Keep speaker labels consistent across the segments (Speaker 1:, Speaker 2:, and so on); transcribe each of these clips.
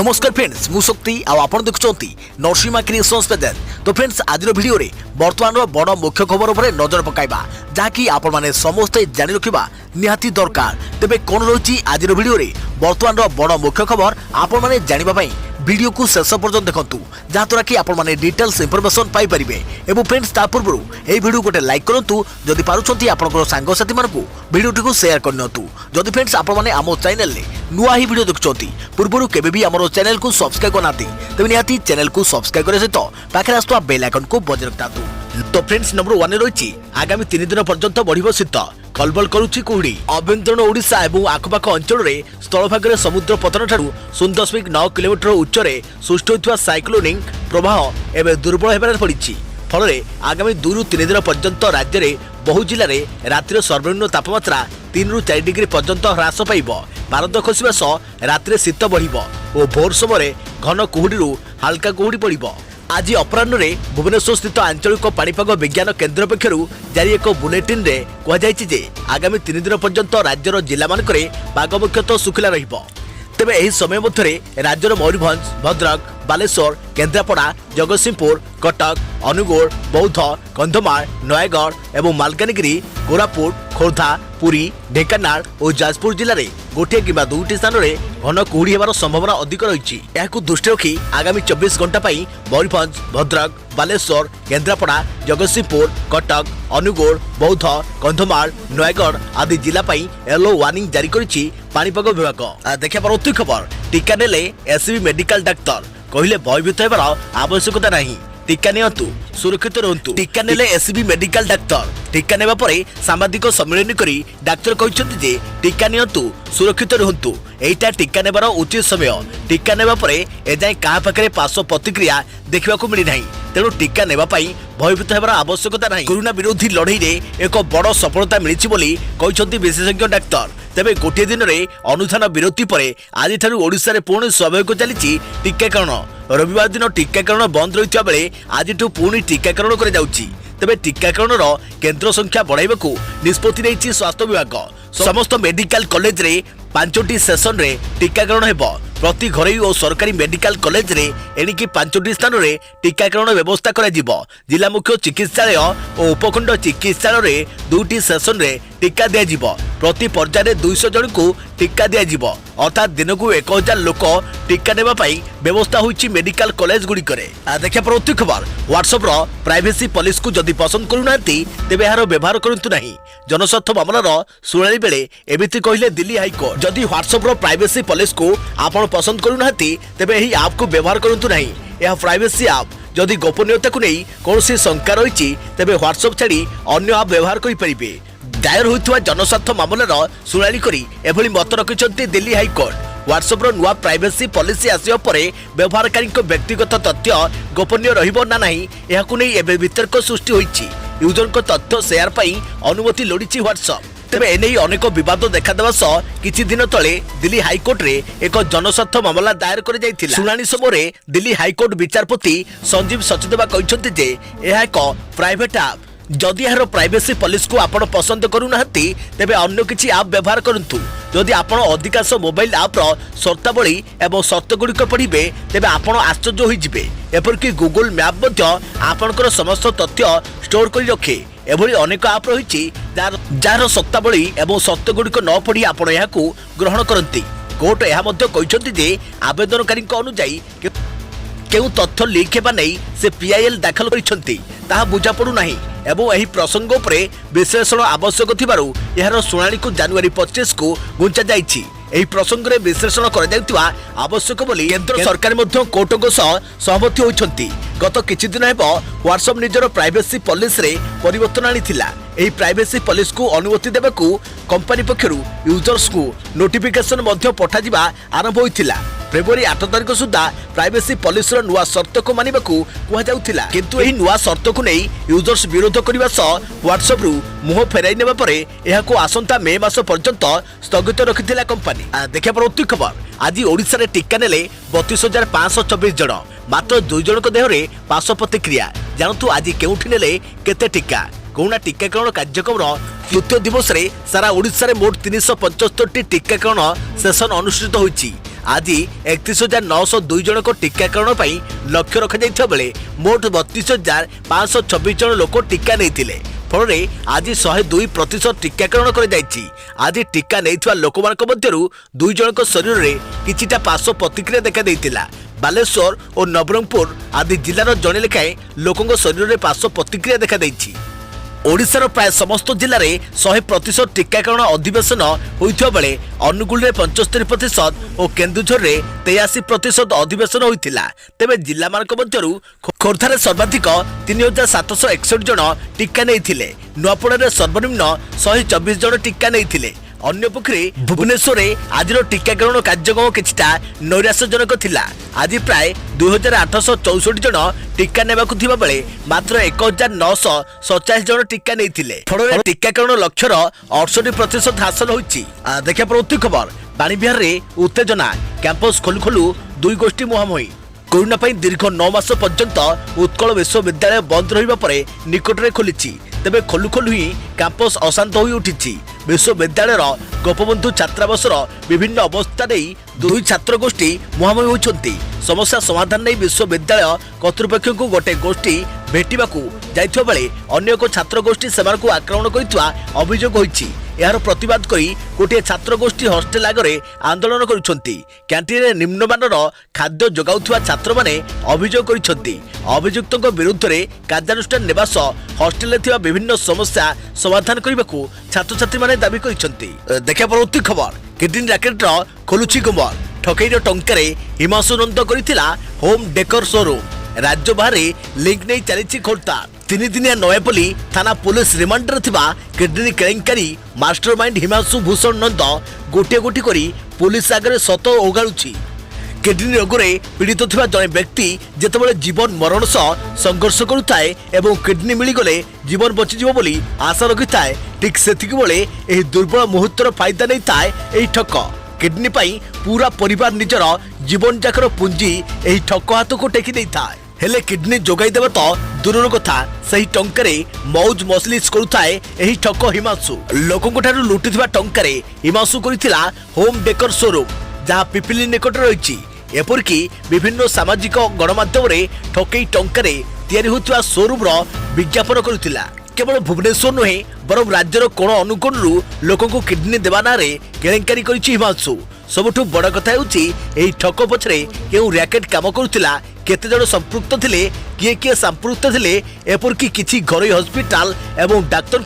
Speaker 1: नमस्कार फ्रेंड्स मु शक्ति आपण देखुंती नरसिंहा क्रिएशंस पेज। तो फ्रेंड्स आज वीडियो रे वर्तमान बड़ मुख्य खबर उपर नजर पकाइबा जहाँकि आपण माने समस्ते जानि रखिबा निहाती दरकार। तेबे कोन रही आज वीडियो रे वर्तमान बड़ मुख्य खबर आपण माने जानिबा पई वीडियो को शेष पर्यंत देखंतु जहाँद्वारा कि आपण माने डिटेल्स इंफॉर्मेशन पाई परिबे। एवं फ्रेंड्स ता पूर्व ए वीडियो गोटे लाइक करंतु जदि पारुछंती आपनकर सांग साथी मानकु वीडियो को शेयर करनतु। जदि फ्रेंड्स आपण माने आमो चैनल ले नुआ ही वीडियो देखुछंती पूर्व केबे भी हमरो चैनल को सब्सक्राइब करनाती तबे निहाती चैनल को सब्सक्राइब करे सहित पाखे आस्तुवा बेल आइकन को बजाय रखतातु। तो फ्रेंड्स नंबर 1 रही आगामी 3 दिन पर्यंत बढ़िबो शीत कलबल करुछि कुहुडी। अभ्यंतरण ओडिशा एवं आखपाख अंचल में स्थलभाग में समुद्र पतन ठारू 0.9 किलोमीटर उच्चरे सृष्टि होइथिबा साइक्लोनिक प्रवाह एवं दुर्बल हेबार पड़िछि। फल आगामी 2 ରୁ 3 दिन पर्यंत राज्य में बहु जिले में रातिर सर्वनिम्न तापमात्रा 3 ରୁ 4 डिग्री पर्यंत ह्रास पाइब। पारद खसिबा सह रातिर शीत बढ़िब और भोर समय घन कुहुडी हाल्का कुहुडी पड़िब। आज अपराह्न भुवनेश्वर स्थित आंचलिक पाणीपाग विज्ञान केन्द्र पक्षर जारी एक बुलेटिन रे कहुଯାଇଛି जे आगामी 3 दिन पर्यंत राज्यर जिला मानकरे पाग मुख्यतः सुखिला रहिब। तेबे एही समय मध्यरे राज्यर मयूरभंज, भद्रक, बालेश्वर, केन्द्रापड़ा, जगतसिंहपुर, कटक, अनुगुल, बौद्ध, कंधमाल, नयगढ़ एवं मालकानगिरी, कोरापुट, खोर्धा, पुरी, ढेंकानाल और जाजपुर जिले में गोटे किंबा 2टी स्थान में घन कुहुडी हेबार संभावना अधिक रही। यह दृष्टि रखी आगामी 24 घंटा मयूरभंज, भद्रक, बालेश्वर, केन्द्रापड़ा, जगतसिंहपुर, कटक, अनुगुल, बौद्ध, कंधमाल, नयगढ़ आदि जिला येलो वार्निंग जारी करिछि पाणीपाग विभाग। देखिए परवर्ती खबर टीका नेले एससीबी मेडिकल डाक्तर कहले भयभीत हेबार आवश्यकता नहीं, टीका नियंतु सुरक्षित रहंतु। टीका नेले एससीबी मेडिकल डाक्तर टीका नेबा परे सामाजिक सम्मेलन करी डाक्तर कहछन्ति जे टीका नियंतु सुरक्षित रहंतु। एटा टीका नेबार उचित समय। टीका नेबा परे एजाय कहा पाखरे पार्श्व प्रतिक्रिया देखा मिली नहीं, तेणु टीका नेबा पई भयभीत हेबार आवश्यकता नहीं। कोरोना विरोधी लड़ाई में एक बड़ सफलता मिली बोली कहछन्ति विशेषज्ञ डाक्तर। तेबे गोटे दिन में अनुधान विरति पर आज ओडिशा रे पुणी स्वाभाविक चली टीकाकरण। रविवार दिन टीकाकरण बंद रही बेले आज पुणी टीकाकरण कर जाउछि। तेबे टीकाकरण केन्द्र संख्या बढ़ाइबा निष्पत्ति नेछि स्वास्थ्य विभाग। समस्त मेडिकल कॉलेज रे 5टी सेशन रे टीकाकरण हेबो। प्रति घरोई और सरकारी मेडिकल कॉलेज रे एणिकी 5टी स्थान रे टीकाकरण व्यवस्था करा जिवो। जिला मुख्य चिकित्सालय और उपखंड चिकित्सालय रे 2टी सेशन रे टीका दिया जिवो। प्रति पर्याय 200 जन को टीका दिया जिवो। अर्थात दिन को 1000 लोक टीका नेबा पई व्यवस्था होइछि मेडिकल कॉलेज गुडी करे। देखिए परवर्ती खबर व्हाट्सएप रो प्राइवेसी पॉलिसी को जदि पसंद करूनांती तेबे यार व्यवहार करंतु नहीं। जनस्वार्थ मामलार सुनाली बेले एमिति कहिले दिल्ली हाईकोर्ट। जदि व्हाट्सएप रो प्राइवेसी पॉलिसी को आपण पसंद करूनांती तेबे एही ऐप को व्यवहार करंतु नहीं। यह प्राइवेसी ऐप जदि गोपनीयता को नहीं कौनसी शंका रही तेबे व्हाट्सएप छाड़ी अन्य ऐप व्यवहार करि परिबे। दायर होइथवा जनस्वार्थ मामलार सुनाली करी एभली मत रखिछन्ति दिल्ली हाईकोर्ट। व्हाट्सएप रो नुआ प्राइवेसी पॉलिसी आसिया परे व्यवहारकारी व्यक्तिगत तथ्य गोपनीय रहिबो ना नहीं एहाकु नै एबे वितर्क सृष्टि होइछि। यूजर को तथ्य शेयर पई अनुमति लोडिछि व्हाट्सएप। तेबे एनै अनेक विवाद देखा सह किछि दिन तले दिल्ली हाईकोर्ट रे एक जनस्वार्थ मामला दायर कर जायथिला। सुनानी समय दिल्ली हाईकोर्ट विचारपति संजीव सचदेवा कहछन्ति जे एहा एक प्राइवेट ऐप। जदि यार प्राइवेसी पॉलिसी को आपण पसंद करूनांती तेबे अन्य किछि ऐप व्यवहार करंतु। जदि आपण अधिकांश मोबाइल ऐप रो शर्तावली एवं शर्त गुड़िक पढ़िबे तेबे आपण आश्चर्य होई जिवे। एपरकि गूगल मैप मध्य आपणकर समस्त तथ्य स्टोर करि रखे। एभली अनेक ऐप रही जार शर्तावली एवं शर्त गुड़िक न पढ़ी आपण याकू ग्रहण करंती। कोर्ट यह मध्य कहछन्ति जे आवेदनकारी अनुसायी केउ तथ्य लीक हेबा नै से पीआईएल दाखल करिसंती ताहा बुझा पड़ू नाही एवं एही प्रसंग उपरे विश्लेषण आवश्यक थिबारु एहार सुनानी को जनवरी 25 को गुंचा जाइछि। एही प्रसंग रे विश्लेषण करा जाउतिबा आवश्यक बोली केंद्र सरकार मध्य कोर्टक सह सहमति होइछंती। गत किछि दिन हेबो व्हाट्सएप निजर प्राइवेसी पॉलिसी रे परिवर्तन आनिथिला। एही प्राइवेसी पॉलिसी को अनुमति देबाकू कंपनी पक्षरु यूजर्स को नोटिफिकेशन मध्य पठा जिबा आरंभ होइथिला। फेब्रुआरी 8 तारिख सुधा प्राइवेसी पॉलिसी नुआ शर्त को मानिबाकू कुहा जाउथिला, किंतु एही नुआ शर्त को नै यूजर्स विरोध करबा सह व्हाट्सएप रु मुह फेराई नेबा परे एहाकू आसंता मे मास पर्यंत स्थगित रखिथिला कंपनी। देखिया परवर्ती खबर आज ओडिशा रे टीका नेले 32,524 जन। मात्र 2 जनक देहरे पार्श्व प्रतिक्रिया। जानतु आज केउठी नेले केते टीका। कोरोना टीकाकरण कार्यक्रम तृतीय दिवस रे सारा ओडिशा रे मोट 375 टी टीकाकरण सेशन अनुष्ठित होइछि। आज 31,902 जन को टीकाकरण पर लक्ष्य रखा बेले मोट 32,526 जन लोक टीका नहीं फल आज 102% टीकाकरण कर आज टीका नहीं लोक मध्यरु 2 जन शरीर में किछिटा पार्श्व प्रतिक्रिया देखा देइतिला। बालेश्वर और नवरंगपुर आदि जिलार जड़े लेखाएं लोकों शरीर में पार्श्व प्रतिक्रिया देखा देइछि। ओडिशार प्राय समस्त जिले में 100% टीकाकरण अधिवेशन होइथिबा बेले अनुगुल में 75% और केन्दुझर में 83% अधिवेशन होइथिला। तेबे जिला मानक मध्यरु खोर्धारे सर्वाधिक 3,761 जन टीका नहीं नुआपड़ा सर्वनिम्न 124 जन टीका नहीं। अन्य पक्षे भुवनेश्वर आज टीकाकरण कार्यक्रम किछिटा नैराश्यजनक थिला। आज प्राय 2,864 जन टीका नेबाकु थिबा बेले मात्र 1,947 जन टीका नहीं फल टीकाकरण लक्ष्यर 68% हासिल होइछि। देखा प्रवृत्ति खबर बाणीविहार रे उत्तेजना कैंपस खोलु खोलु दुई गोष्ठी मुहांमुही। कोरोना पर दीर्घ 9 मास पर्यंत उत्कल विश्वविद्यालय बंद रहिबा परे निकटरे खोलिछि। तेबे खोलु खोलु ही कैंपस अशांत होई उठिछि। विश्वविद्यालय गोपबंधु छात्रावासर विभिन्न अवस्था नहीं दुई छात्र गोष्ठी मुहांमुही होइछन्ति। समस्या समाधान नहीं विश्वविद्यालय कर्तृपक्ष को गोटे गोष्ठी भेटिबाकू जाइथिबा बेले अन्य एक छात्र गोष्ठी सेमानकू आक्रमण करितवा अभियोग होइछि। यार प्रतिवाद करी गोटे छात्र गोष्ठी हॉस्टेल आगरे आंदोलन करुछन्ति। कैंटीन निम्नमानर खाद्य जोगाउथुवा छात्र माने अभियोग करिछन्ति। अभियुक्तଙ୍କ विरुद्ध कार्यानुष्ठान नेबा सह हॉस्टेल में थिबा विभिन्न समस्या समाधान करबाकू छात्र छात्री माने दाबी करिछन्ति। देखा परवर्ती खबर किडनी रैकेट खोलुछि गुमर ठकईर टंकारे हिमांशु नंद करिथिला होम डेकोर शोरूम। राज्य बाहर लिंक नहीं चली खोलताड़। 3 दिनिया नयापल्ली थाना पुलिस रिमांडर थिबा किडनी केलेंकारी मास्टरमाइंड हिमांशु भूषण नंद गोटे गोटी करी पुलिस आगे सत ओगाळुछि। किडनी रोग रे पीड़ित थिबा जने व्यक्ति जेतेबेले जीवन मरण सह संघर्ष करुथाए एवं किडनी मिलीगले जीवन बचिजिवो बोली आशा रखिथाए, ठीक सेतिक बेले एही दुर्बल मुहूर्तर फायदा नहीं थाए एही ठक। किडनी पाई पूरा परिवार निजर जीवन जाकर पुंजी एही ठक हाथ को टेकी देई थाए। हेले किडनी जोगाई देव तो दूर कथा सही टंकारे मौज मसलिस करुथाए एही ठक हिमांशु। लोकंक ठारू लुटिथिबा टंकारे हिमांशु करिथिला होम डेकोर शोरूम जहां पिपिली निकट रहिछि। एपरिकी विभिन्न सामाजिक गणमाध्यम रे ठकई टंकारे तैयारी होतिबा शोरूम रो विज्ञापन करुथिला। केवल भुवनेश्वर नुहे बरं राज्यर कोण अनुकोणरू लोकंकु किडनी देवा नारे केलेंकारी करिछि हिमांशु। सबुठु बड़ कथा हेउछि एही ठक पछरे केउ रैकेट काम करुथिला, केते जण संपृक्त थिले, किए संपृक्त थिले, एपरिकी किछि घरोई हॉस्पिटल एवं डाक्टर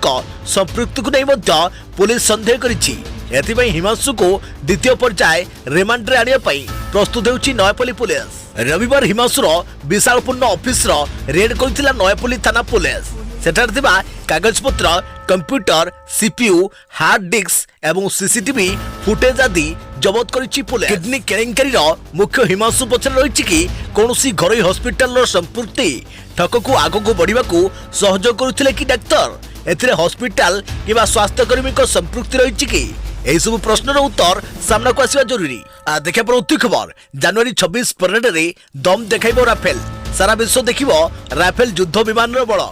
Speaker 1: संपृक्त को नहीं मध्य पुलिस संदेह करिछि। एथिबाई हिमांशु को द्वितीय पर्याय रिमांड रे आनिया पई प्रस्तुत हेउछि नयापल्ली पुलिस। रविवार हिमांशुर विशालपूर्ण ऑफिस रेड करथिला नयापल्ली थाना पुलिस। सेठार थिबा कागजपत्र, कंप्यूटर, सीपीयू, हार्ड डिस्क एवं सीसीटीवी फुटेज आदि जबत करिछि पुलिस। किडनी केलेंकारी मुख्य हिमांशु पछरे रहिछि कि कोनोसी घरोई हॉस्पिटल संपृक्ति ठककू आगकू बढ़िबाकू सहयोग करुथिले कि डाक्टर, एथिरे हॉस्पिटल किबा स्वास्थ्यकर्मी को संपृक्ति रहिछि कि एही सब प्रश्नर उत्तर सामना को आसीबा जरूरी। देखा प्रवृत्ति खबर जनवरी 26 परेड रे दम देखाइबो राफेल। सारा विश्व देखिबो राफेल युद्ध विमान रो बळ।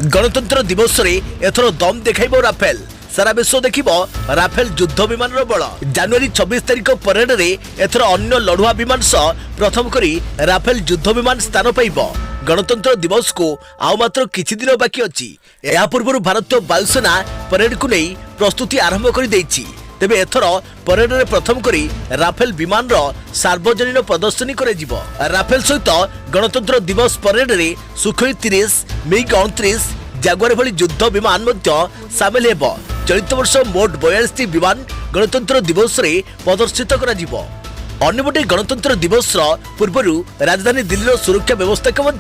Speaker 1: गणतंत्र दिवस रे एथरो दम देखाइबो राफेल। सारा विश्व देखिबो राफेल युद्ध विमान रो बळ। जनवरी 26 तारिख परेड रे एथरो अन्य लढुआ विमान सह प्रथम करी राफेल युद्ध विमान स्थान पाइबो। गणतंत्र दिवस को आउ मात्र किछि दिन बाकी अछि। या पूर्व भारतीय वायुसेना परेड को नहीं प्रस्तुति आरंभ कर देछि। तेबे एथर परेड रे प्रथम करी राफेल विमान रो सार्वजनीन प्रदर्शनी करे जिवो। राफेल सहित गणतंत्र दिवस परेड रे सुखोई 30, मिग 29, जागुआर भली युद्ध विमान मध्य शामिल हेबो। चलित वर्ष मोट 42 विमान गणतंत्र दिवस रे प्रदर्शित करा जिवो। अन्यपटे गणतंत्र दिवस पूर्व राजधानी दिल्ली सुरक्षा व्यवस्था को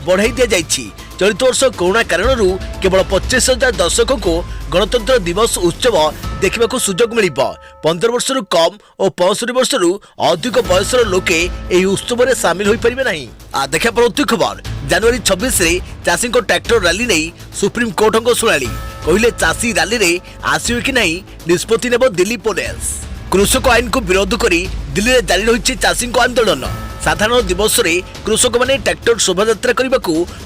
Speaker 1: बढ़ाई दि जाइछि। चलित वर्ष कोरोना कारण केवल 25,000 दर्शकों को गणतंत्र दिवस उत्सव देखा सुजोग मिल। 15 वर्ष कम और 65 वर्ष अधिक बयसर लोके यह उत्सव में सामिल हो पारे ना। देखा परवर्ती खबर जनवरी 26 रे चाषी ट्रैक्टर रैली नहीं सुप्रीम कोर्ट शुणाणी कहले चाषी रैली रे आसवे कि नहीं निष्पत्ति नेब दिल्ली पुलिस। कृषक आईन को विरोध करी दिल्ली में जारी रही चाषी आंदोलन। साधारण दिवस रे कृषक माने ट्रैक्टर शोभायात्रा करने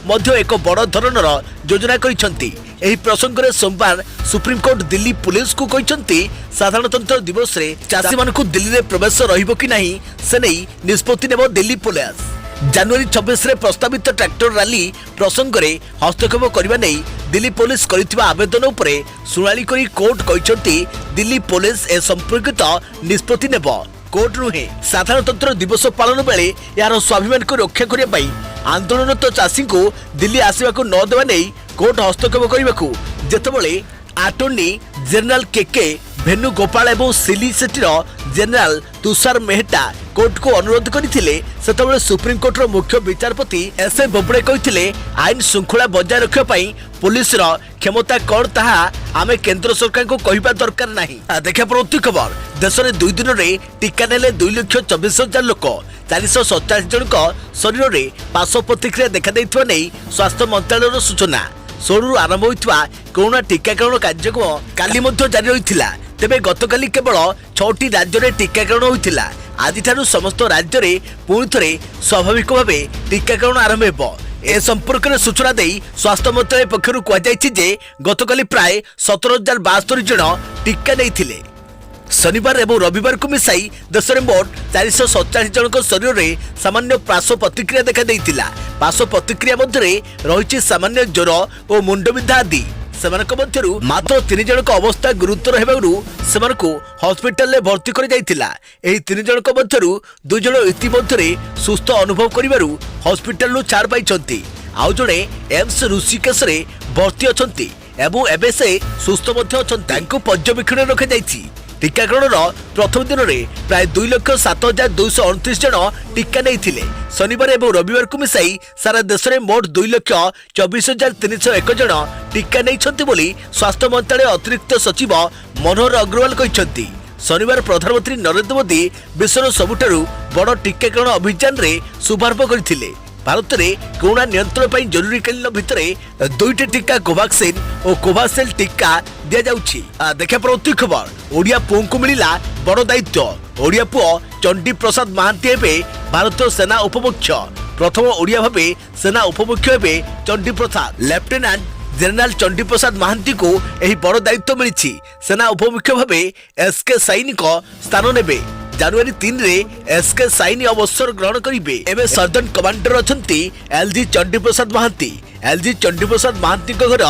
Speaker 1: मध्य एक बड़ धरणर योजना करिसेंती। एही प्रसंग में सोमवार सुप्रीमकोर्ट दिल्ली पुलिस को कहते साधारणतंत्र दिवस रे चाषी मानकु दिल्ली रे प्रवेश रहिबो कि नहीं से नहीं निष्पत्ति नेब दिल्ली पुलिस। जनवरी 26 रे प्रस्तावित ट्रैक्टर रैली प्रसंग में हस्तक्षेप करने नहीं दिल्ली पुलिस करिथिबा आवेदन उपरे सुनाली करी कोर्ट कहते दिल्ली पुलिस ए संपर्कित निष्पत्ति नेब। कोर्ट नुहे साधारणतंत्र दिवस पालन बेले यार स्वाभिमान को रक्षा करने आंदोलनरत चाषी को दिल्ली आसवा को न देवा नहीं कोर्ट हस्तक्षेप करने को जेतेबेले अटॉर्नी जनरल के वेणुगोपाल एवं सिली सिटीर जनरल तुषार मेहता कोर्ट को अनुरोध करथिले सेतेबेले सुप्रीम कोर्टर मुख्य विचारपति एस ए बोबड़े कहथिले आईन श्रृंखला बजाय रखिबा पई पुलिस रो क्षमता कौन ताहा आमे केंद्र सरकार को कहिबा दरकार नाही। देखा प्रति खबर देश में 2 दिन में टीका नेले 2,24,000 लोक 447 जन शरीर में पार्श्व प्रतिक्रिया देखा देथिबा नै स्वास्थ्य मंत्रालय सूचना। 16 आरंभ होइतवा कोरोना टीकाकरण कार्यक्रम काली मध्य जारी रहिथिला। तेबे गतकाली केवल 6टी राज्य में टीकाकरण होइथिला। आज समस्त राज्य में पुणी थे स्वाभाविक भाव टीकाकरण आरंभ हो। ए संपर्क में सूचना दे स्वास्थ्य मंत्रालय पक्षर कहुई गतकाली प्राय 17,072 जन टीका नहीं। शनिवार एवं रविवार को मिसाई देश में मोट 447 जन शरीर में सामान्य पार्श्व प्रतिक्रिया देखा देइतिला। पार्श्व प्रतिक्रिया मध्य रही सामान्य ज्वर और मुंडबिंधा आदि। सेमानक मध्यरु मात्र 3 जनक अवस्था गुरुतर हेबारु सेमानकु हॉस्पिटल में भर्ती कर जाइतिला। एही 3 जनक मध्यरु 2 जन इतिमধ্যरे सुस्थ अनुभव करिबारु हॉस्पिटल नु छाड़ पाइछंती। आउ जणे एम्स ऋषिकेश रे भर्ती अछंती एवं एबे से सुस्थ मध्य अछंती। तांको पर्यवेक्षण रखा जाइछि। टीकाकरण प्रथम दिन में प्राय 2,07,229 जन टीका नहीं। शनिवार और रविवार को मिसाई सारा देश में मोट 2,24,301 जन टीका नहीं बोली स्वास्थ्य मंत्रालय अतिरिक्त सचिव मनोहर अग्रवाल कहते। शनिवार प्रधानमंत्री नरेंद्र मोदी विश्वर सबुठारु बड़ टीकाकरण अभियान रे शुभारंभ करथिले। भारत में कोरोना नियंत्रण पर जरूरीकालीन भितर 2टी टीका कोवाक्सिन और कोवासेल टीका दि जाउछि। देखा प्रति खबर ओडिया पुओं को मिला बड़ दायित्व। ओडिया पुओ चंडी प्रसाद महांती हेबे भारतीय सेना उपमुख्य। प्रथम ओडिया भावे सेना उपमुख्य हेबे चंडी प्रसाद। लेफ्टिनेंट जनरल चंडी प्रसाद महांती को यही बड़ दायित्व मिली। सेना उपमुख्य भावे एसके साइनी को स्थान नेबे। जनवरी 3 रे एसके साइनी अवसर ग्रहण करेंगे। एवं सर्जन कमांडर अछंती एलजी चंडी प्रसाद महांती। एलजी चंडी प्रसाद महांती घर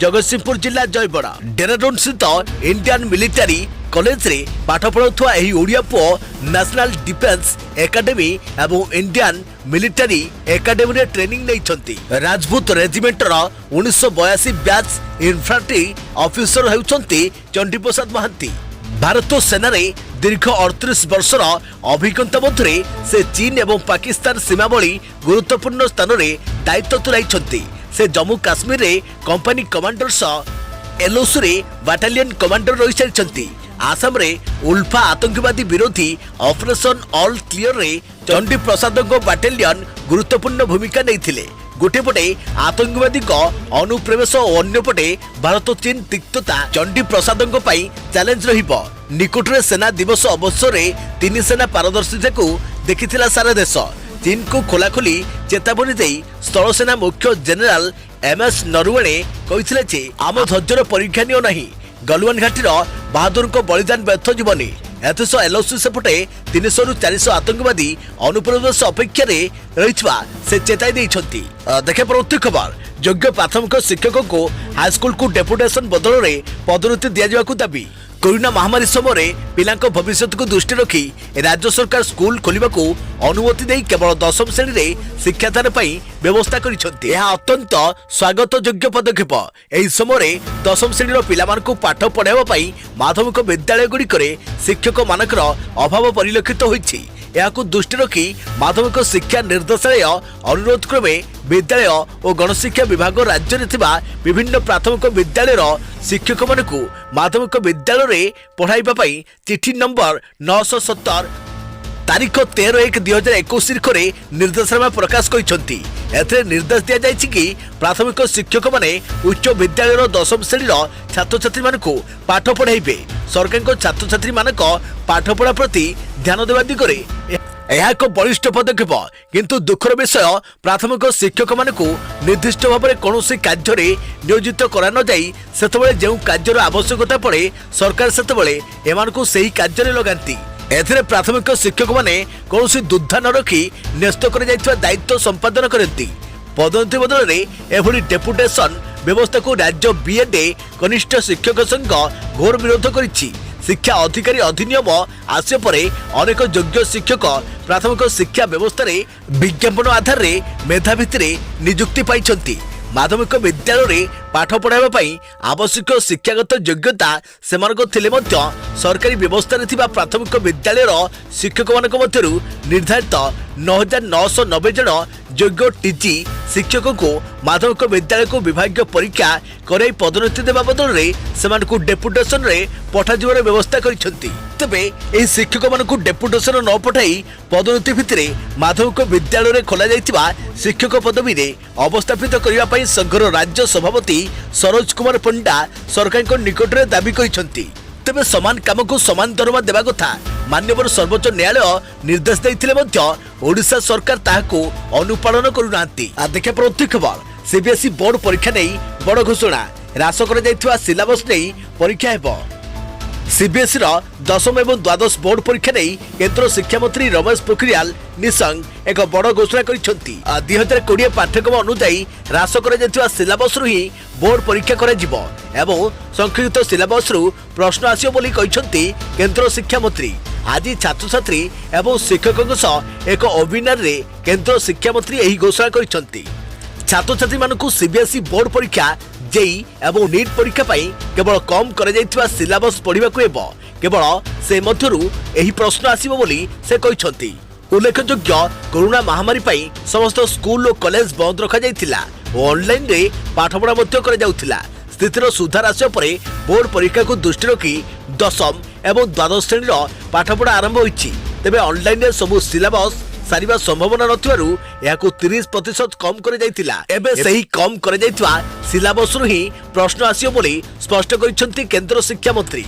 Speaker 1: जगतसिंहपुर जिला जयबड़ा डेराडून स्थित इंडियन मिलिटारी कॉलेज रे पाठ पढ़ुवा एही ओडिया पुओ नेशनल डिफेंस एकेडमी एवं इंडियन मिलिटारी एकेडमी रे ट्रेनिंग नैछंती। राजपूत रेजिमेंट रो 1982 बैच इन्फंट्री ऑफिसर हेउछंती चंडी प्रसाद महांती। भारत सेना रे दीर्घ 38 वर्षर अभिज्ञता मध्य से चीन एवं पाकिस्तान सीमा भली गुरुत्वपूर्ण स्थान में दायित्व तुलाई। से जम्मू काश्मीर रे कंपनी कमांडर एलओसी रे बाटालियन कमांडर रही सारी। आसाम रे उल्फा आतंकवादी विरोधी ऑपरेशन ऑल क्लियर रे चंडी प्रसाद बाटालियन गुरुत्वपूर्ण भूमिका नहीं। गोटे पटे आतंकवादी अनुप्रवेश और अन्य पटे भारत चीन तिक्तता चंडी प्रसाद चैलेंज रहिबो। निकटरे सेना दिवस अवसर में 3 सेना पारदर्शिता को देखिथिला सारा देश। चीन को खोलाखोली चेतावनी दे स्थल सेना मुख्य जनरल एमएस नरवणे कहिथिले जे आम धैर्यर परीक्षा नियो नहीं। गलवान घाटीर बहादुर को बलिदान व्यर्थ जीवनी। एथस एलओसी सेपटे 300 रु 400 आतंकवादी अनुप्रवेश अपेक्षा रही से चेताई देइछंती। देखे प्रति खबर योग्य प्राथमिक शिक्षकों को हाईस्कूल को डेपुटेशन बदल में पदोन्नति दि जावाकू दाबी। कोरोना महामारी समय पिलांको भविष्य को दृष्टि रखी राज्य सरकार स्कूल खोलिबा को अनुमति दे केवल 10वीं श्रेणी रे शिक्षादान पई व्यवस्था करिसेंती। यह अत्यंत स्वागत योग्य पदक्षेप। एही समय 10वीं श्रेणी पिलामानकु पाठ पढ़ाइबा पई माध्यमिक विद्यालय गुड़िकरे शिक्षक मानकर अभाव परिलक्षित होईछि। याकू दृष्टि रखी माध्यमिक शिक्षा निर्देशालय अनुरोध क्रमे विद्यालय और गणशिक्षा विभाग राज्य में विभिन्न प्राथमिक विद्यालय शिक्षक मानकु माध्यमिक विद्यालय रे पढ़ाइबा पई चिठी नंबर 970 तारीख 13/1/2021 निर्देशनामा प्रकाश करिसेंती। एथे निर्देश दिया जायछि कि प्राथमिक शिक्षक माने उच्च विद्यालय 10वीं श्रेणी छात्र छात्री मानकु पाठ पढ़ाइबे। सरकार छात्र छात्री मानक पाठ पढ़ा प्रति ध्यान देवा दिगरे यह एक बलिष्ठ पदक्षेप किंतु दुखर विषय प्राथमिक शिक्षक मानक निर्दिष्ट भाव में कौन कार्य नियोजित करा न जाई सेतबेले जो कार्यर आवश्यकता पड़े सरकार सेतबेले एमानकु सेही कार्य लगाती। एथिरे प्राथमिक शिक्षक माने कौन दुधा न रखी न्यस्त कर दायित्व संपादन करती। पदोन्नति बदल में एभली डेपुटेशन व्यवस्था को राज्य बीएडए कनिष्ठ शिक्षक संघ घोर विरोध करिछि। शिक्षा अधिकारी अधिनियम आसिया परे अनेक योग्य शिक्षक प्राथमिक शिक्षा व्यवस्था रे विज्ञापन आधार रे मेधा भित्तिरे नियुक्ति पाइछन्ति। माध्यमिक विद्यालय रे पाठ पढ़ाइबा पई आवश्यक शिक्षागत योग्यता सेमानक थिले मध्य सरकारी व्यवस्था रे थिबा प्राथमिक विद्यालय रो शिक्षक मानक मध्यरु निर्धारित 9990 जन योग्य टीजी शिक्षक को माध्यमिक विद्यालय को विभागीय परीक्षा कराई पदोन्नति देवा बदल रे सेमानकु डेपुटेशन रे पठाजिबार व्यवस्था करिसंती। तबे एही शिक्षक मानकु डेपुटेशन न पठाई पदोन्नति भितरे माध्यमिक विद्यालय रे खोला जाइतिबा शिक्षक पदवी रे अवस्थापित करिबा पई संघर राज्य सभापति सरोज कुमार पंडा सरकार निकट में दाबी करिसंती। तेबे समान काम को समान दरमा देवा कथा माननीय सर्वोच्च न्यायालय निर्देश देइथिले मध्य ओडिशा सरकार ताहाको अनुपालन करुनांती। देखिए प्रति खबर सीबीएसई बोर्ड परीक्षा नहीं बड़ घोषणा ह्रास कर जाइथिबा सिलेबस नहीं परीक्षा हेबो। सीबीएसई दशम एवं द्वादश बोर्ड परीक्षा नहीं केंद्र शिक्षा मंत्री रमेश पोखरियाल निशंक एक बड़ घोषणा करिसेंती। 2020 पाठ्यक्रम अनुसार ह्रास कर जाइथिबा सिलेबस रु ही बोर्ड परीक्षा करा जिवो एवं संस्कृत सिलेबस रु प्रश्न आसियो बोली कहिसेंती केंद्र शिक्षा मंत्री। आज छात्र छात्री एवं शिक्षकों सह एक वेबिनार रे केंद्र शिक्षा मंत्री यही घोषणा करिसेंती। छात्र छात्री मानकु सीबीएसई बोर्ड परीक्षा जेई एवं नीट परीक्षा पाई केवल कम कर जाइथिबा सिलेबस पढ़िबाकू हेबो। केवल से मध्यरु एही प्रश्न आसीबो बोली से कहिसेंती। उल्लेखयोग्य कोरोना महामारी पाई समस्त स्कूल और कॉलेज बंद रखा जाइथिला और ऑनलाइन रे पाठपढ़ा मध्य करा जाउथिला। स्थितिर सुधार आसिया परे बोर्ड परीक्षा को दृष्टि रखी दशम एवं द्वादश श्रेणी पाठपढ़ा आरंभ होइछि। तेबे ऑनलाइन रे सबु सिलेबस सारिबा संभावना नथिबारु याकु 30% कम कर जाइथिला। एबे सही कम कर जाइथिबा सिलेबस रु ही प्रश्न आसियो बोली स्पष्ट करिसेंती केंद्र शिक्षा मंत्री।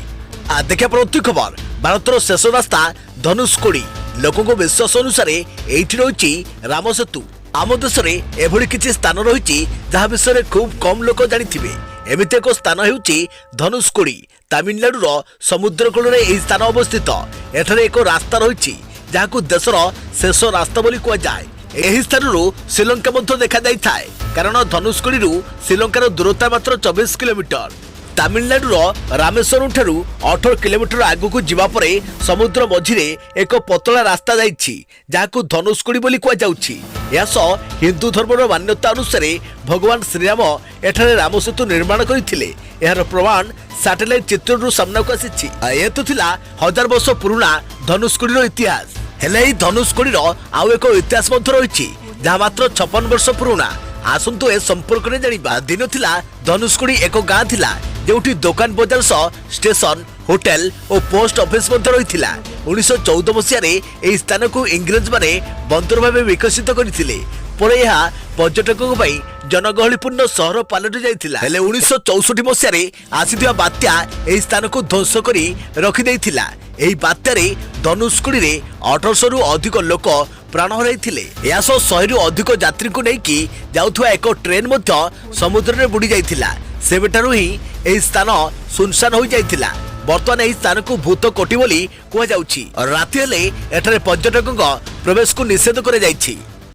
Speaker 1: देखिए प्रति खबर भारतर शेष रास्ता धनुषकोडी लोकों को विश्वास अनुसार एठी रहिछि राम सेतु। आम देश में एभली किछि स्थान रहिछि जहा विषय खूब कम लोक जानिथिबे। एमिति एक स्थान हेउछि धनुषकोडी तमिलनाडुर समुद्रकूल रे एही स्थान अवस्थित। एठारे एक रास्ता रहिछि जहाकु देशर शेष रास्ता बोली कह जाए। एही स्थानरू श्रीलंका मध्य देखा जाइथाए कारण धनुषकोडी श्रीलंकार दूरता मात्र 24 किलोमीटर। तमिलनाडुर रामेश्वरम ठारू 18 किलोमीटर आगु जीवा परे समुद्र मझिरे एक पतला रास्ता जाइछि जहाकु धनुषकोडी बोली कह जाउछि। यासह हिंदू धर्मर मान्यता अनुसार भगवान श्रीराम एठारे राम सेतु निर्माण करथिले। यार प्रमाण सैटेलाइट चित्ररू सामना को आसीछि। एतो थिला 1000 वर्ष पुराना धनुषकोडीर इतिहास। हेले धनुषकोडीर आउ एक इतिहास मध्य रहिछि जहा मात्र 56 वर्ष पुराना। आसंतु ए संपर्क रे जानिबा। दिन थिला धनुषकोडी एक गाँ थिला जोठी दुकान बाजार सह स्टेशन होटेल और पोस्ट ऑफिस मध्य रहिथिला। 1914 मसीह रे एही स्थान को इंग्रज माने बंदर भाबे विकसित करथिले। परे यह पर्यटकों पई जनगहलीपूर्ण सहर पालट जाइथिला। हेले 1964 मसीह रे आसीथिबा बात्या एही स्थान को ध्वंस करी रखि दैथिला। एही बात्या रे धनुषकोडी रे 1800 रु अधिक लोक प्राण हराइथिले। यासो 100 रु अधिक यात्री को नेकी जाउथुवा एक ट्रेन मध्य समुद्र रे बुडी जाइथिला। सेबेटारु ही एही स्थान सुनसान हो जाइथिला। बर्तमान एही स्थान को भूत कोटी बोली कह जाउछि। राति हेले एठारे पर्यटकों प्रवेश को निषेध करे जाइछि।